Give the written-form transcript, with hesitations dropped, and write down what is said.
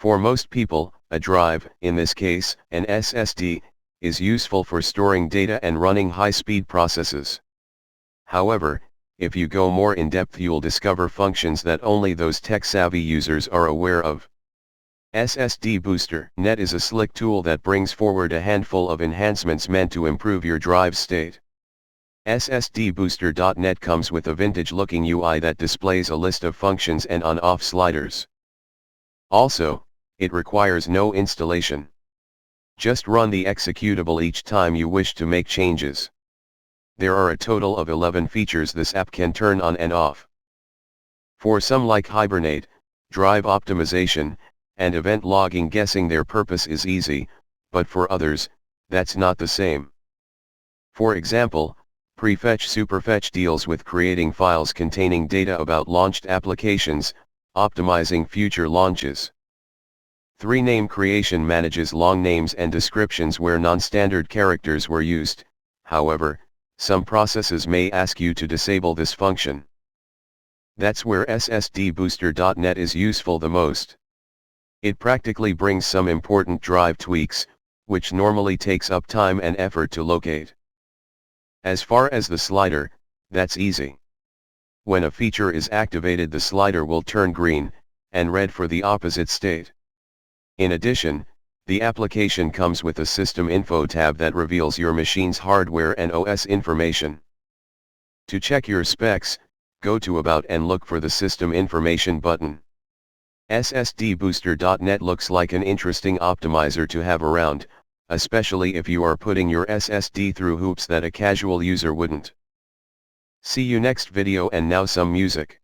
For most people, a drive, in this case, an SSD, is useful for storing data and running high-speed processes. However, if you go more in-depth, you'll discover functions that only those tech-savvy users are aware of. SSD Booster Net is a slick tool that brings forward a handful of enhancements meant to improve your drive state. SSDBooster.net comes with a vintage-looking UI that displays a list of functions and on-off sliders. Also, it requires no installation. Just run the executable each time you wish to make changes. There are a total of 11 features this app can turn on and off. For some, like Hibernate, drive optimization, and event logging, guessing their purpose is easy, but for others, that's not the same. For example, Prefetch Superfetch deals with creating files containing data about launched applications, optimizing future launches. 3 Name Creation manages long names and descriptions where non-standard characters were used. However, some processes may ask you to disable this function. That's where SSDBooster.net is useful the most. It practically brings some important drive tweaks, which normally takes up time and effort to locate. As far as the slider, that's easy. When a feature is activated, the slider will turn green and red for the opposite state. In addition, the application comes with a System Info tab that reveals your machine's hardware and OS information. To check your specs, go to About and look for the System Information button. SSDBooster.net looks like an interesting optimizer to have around, especially if you are putting your SSD through hoops that a casual user wouldn't. See you next video, and now some music.